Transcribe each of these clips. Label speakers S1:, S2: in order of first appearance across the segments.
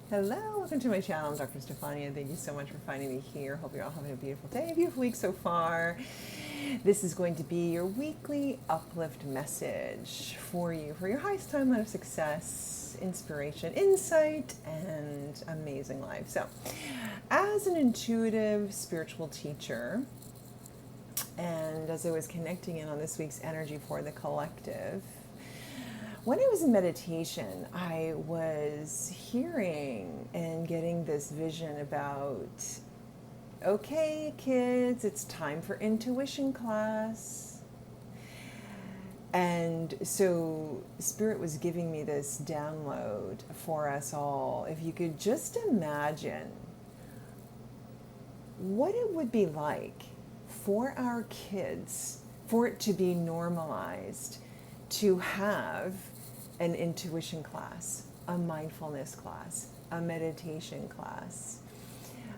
S1: Hello, welcome to my channel. I'm Dr. Stephania. Thank you so much for finding me here. Hope you're all having a beautiful day, a beautiful week so far. This is going to be your weekly uplift message for you, for your highest timeline of success, inspiration, insight, and amazing life. So, as an intuitive spiritual teacher, and as I was connecting in on this week's energy for the collective, when I was in meditation, I was hearing and getting this vision about, okay, kids, it's time for intuition class. And so Spirit was giving me this download for us all. If you could just imagine what it would be like for our kids, for it to be normalized, to have an intuition class, a mindfulness class, a meditation class,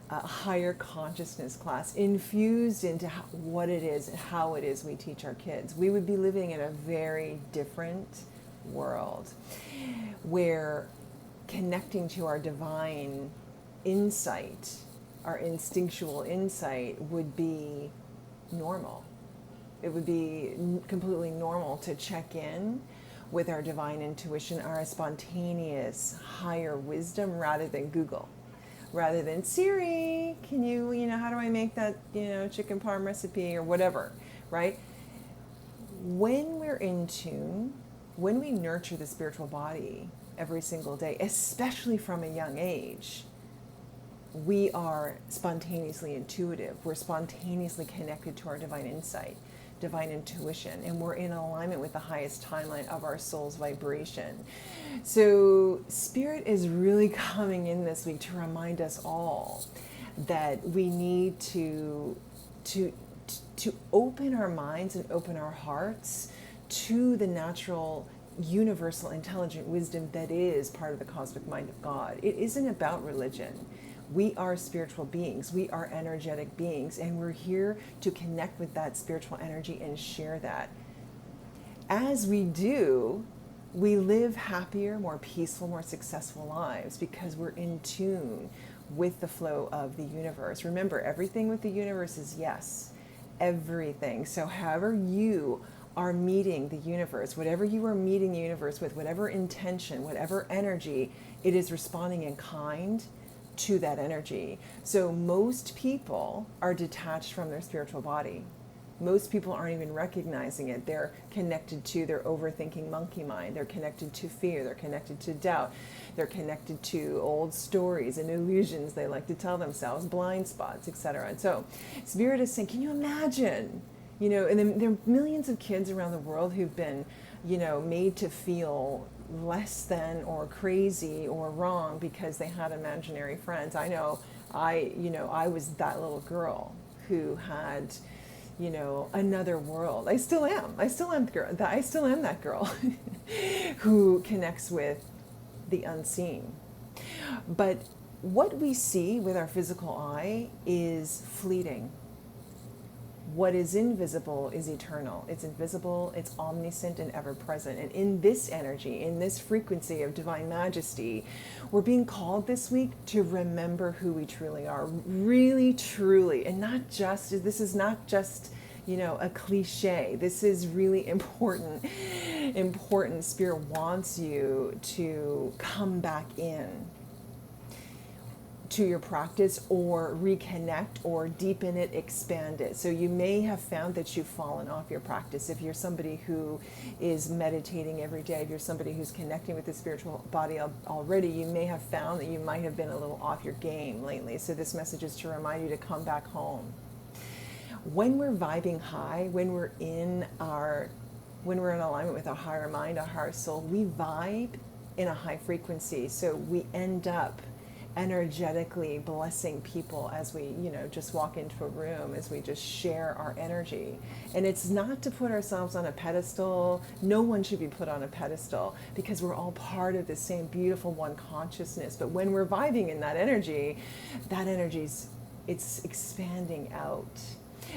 S1: a higher consciousness class infused into what it is and how it is we teach our kids. We would be living in a very different world where connecting to our divine insight, our instinctual insight, would be normal. It would be completely normal to check in with our divine intuition, our spontaneous higher wisdom, rather than Google, rather than Siri, can you, how do I make that, chicken parm recipe or whatever, right? When we're in tune, when we nurture the spiritual body every single day, especially from a young age, we are spontaneously intuitive. We're spontaneously connected to our divine insight, divine intuition, and we're in alignment with the highest timeline of our soul's vibration. So Spirit is really coming in this week to remind us all that we need to open our minds and open our hearts to the natural, universal, intelligent wisdom that is part of the cosmic mind of God. It isn't about religion. We are spiritual beings. We are energetic beings, and we're here to connect with that spiritual energy and share that. As we do, we live happier, more peaceful, more successful lives because we're in tune with the flow of the universe. Remember, everything with the universe is yes. Everything. So however you are meeting the universe, whatever you are meeting the universe with, whatever intention, whatever energy, it is responding in kind to that energy. So most people are detached from their spiritual body. Most people aren't even recognizing it. They're connected to their overthinking monkey mind. They're connected to fear. They're connected to doubt. They're connected to old stories and illusions they like to tell themselves, blind spots, etc. And so Spirit is saying, can you imagine? And then there are millions of kids around the world who've been, made to feel less than or crazy or wrong because they had imaginary friends. I know I was that little girl who had, another world. I still am the girl. I still am that girl who connects with the unseen. But what we see with our physical eye is fleeting. What is invisible is eternal. It's invisible, it's omniscient and ever present. And in this energy, in this frequency of divine majesty, we're being called this week to remember who we truly are, really, truly. And this is not just, a cliche. This is really important. Spirit wants you to come back in to your practice, or reconnect, or deepen it, expand it. So you may have found that you've fallen off your practice. If you're somebody who is meditating every day, if you're somebody who's connecting with the spiritual body already, you may have found that you might have been a little off your game lately. So this message is to remind you to come back home. When we're vibing high, when we're in alignment with our higher mind, our higher soul, we vibe in a high frequency. So we end up energetically blessing people as we, just walk into a room, as we just share our energy. And it's not to put ourselves on a pedestal. No one should be put on a pedestal because we're all part of the same beautiful one consciousness. But when we're vibing in that energy's, it's expanding out.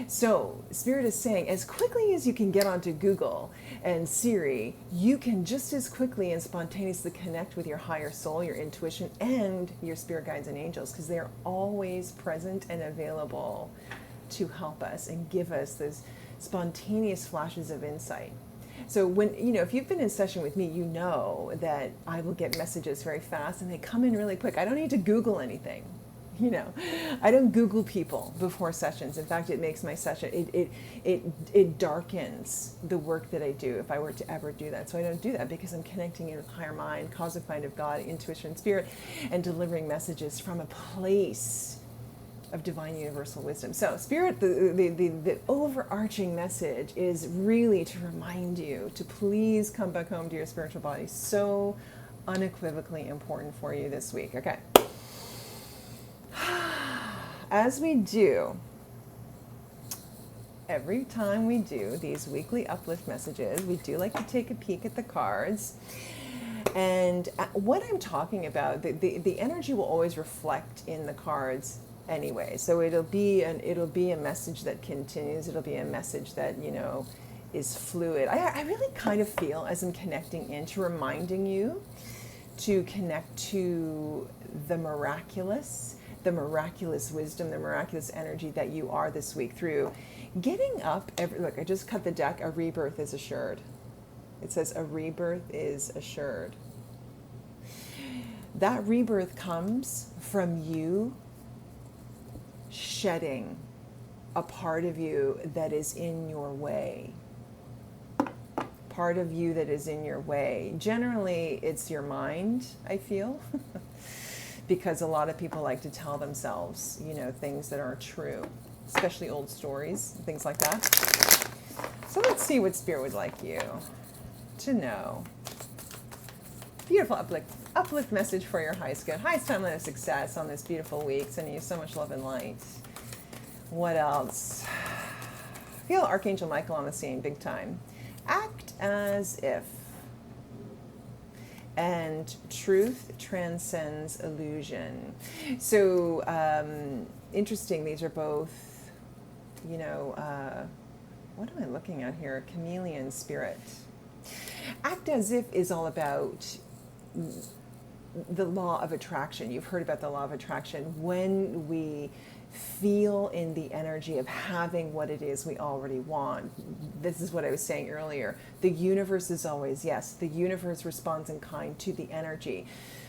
S1: So Spirit is saying, as quickly as you can get onto Google and Siri, you can just as quickly and spontaneously connect with your higher soul, your intuition, and your spirit guides and angels, because they are always present and available to help us and give us those spontaneous flashes of insight. So when, if you've been in session with me, you know that I will get messages very fast and they come in really quick. I don't need to Google anything. I don't Google people before sessions. In fact, it makes my session, it darkens the work that I do if I were to ever do that. So I don't do that because I'm connecting in with higher mind, cosmic mind of God, intuition, spirit, and delivering messages from a place of divine universal wisdom. So Spirit, the overarching message is really to remind you to please come back home to your spiritual body. So unequivocally important for you this week. Okay. As we do, every time we do these weekly uplift messages, we do like to take a peek at the cards. And what I'm talking about, the energy will always reflect in the cards anyway. So it'll be a message that continues. It'll be a message that, is fluid. I really kind of feel, as I'm connecting into, reminding you to connect to the miraculous wisdom, the miraculous energy that you are this week through getting up. Look, I just cut the deck. A rebirth is assured. It says a rebirth is assured. That rebirth comes from you shedding a part of you that is in your way. Part of you that is in your way. Generally, it's your mind, I feel. Because a lot of people like to tell themselves, things that aren't true, especially old stories, things like that. So let's see what Spirit would like you to know. Beautiful uplift message for your highest good, highest timeline of success on this beautiful week. Sending you so much love and light. What else? Feel Archangel Michael on the scene, big time. Act as if. And truth transcends illusion. So interesting, these are both, what am I looking at here? Chameleon spirit. Act as if is all about the law of attraction. You've heard about the law of attraction. When we feel in the energy of having what it is we already want. This is what I was saying earlier. The universe is always yes. The universe responds in kind to the energy.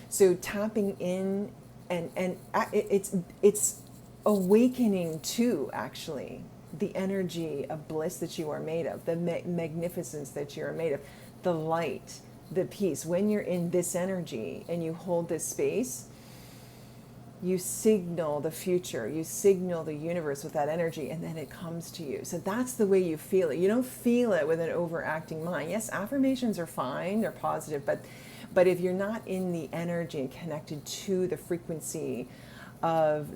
S1: So tapping in and it's awakening to actually the energy of bliss that you are made of, the magnificence that you are made of, the light, the peace. When you're in this energy and you hold this space, you signal the future, you signal the universe with that energy, and then it comes to you. So that's the way you feel it. You don't feel it with an overacting mind. Yes, affirmations are fine, they're positive, but if you're not in the energy and connected to the frequency of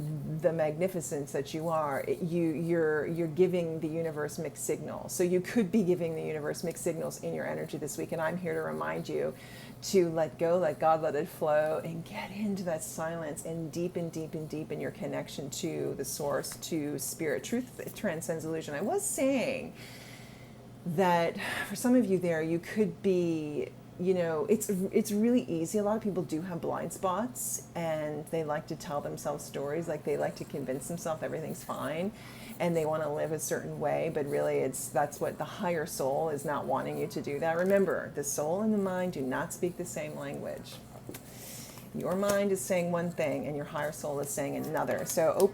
S1: the magnificence that you are, you're giving the universe mixed signals. So you could be giving the universe mixed signals in your energy this week, and I'm here to remind you to let go, let God, let it flow, and get into that silence and deepen your connection to the source, to spirit. Truth transcends illusion. I was saying that for some of you there, you could be, it's really easy. A lot of people do have blind spots, and they like to tell themselves stories, like they like to convince themselves everything's fine, and they want to live a certain way, but really that's what the higher soul is not wanting you to do that. Remember, the soul and the mind do not speak the same language. Your mind is saying one thing and your higher soul is saying another. So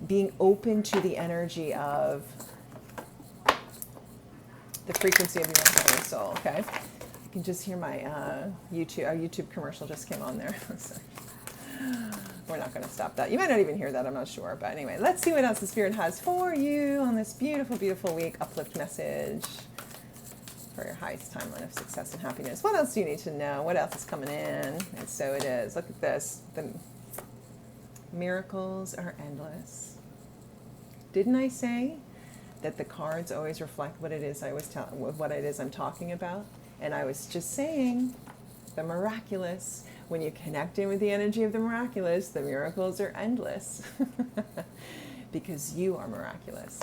S1: being open to the energy of the frequency of your higher soul, okay? You can just hear my YouTube commercial just came on there. We're not going to stop that. You might not even hear that, I'm not sure. But anyway, let's see what else the Spirit has for you on this beautiful, beautiful week. Uplift message for your highest timeline of success and happiness. What else do you need to know? What else is coming in? And so it is. Look at this. The miracles are endless. Didn't I say that the cards always reflect what it is what it is I'm talking about? And I was just saying the miraculous. When you connect in with the energy of the miraculous, the miracles are endless. because you are miraculous.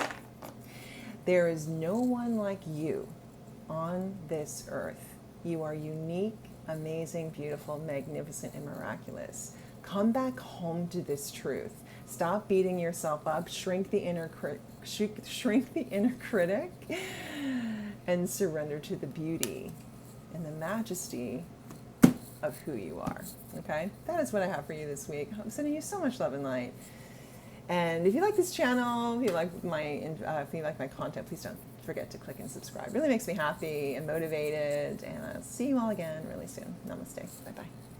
S1: There is no one like you on this earth. You are unique, amazing, beautiful, magnificent, and miraculous. Come back home to this truth. Stop beating yourself up. Shrink the inner critic, and surrender to the beauty and the majesty of who you are. Okay, that is what I have for you this week. I'm sending you so much love and light. And if you like this channel, if you like my content, please don't forget to click and subscribe. It really makes me happy and motivated. And I'll see you all again really soon. Namaste. Bye bye.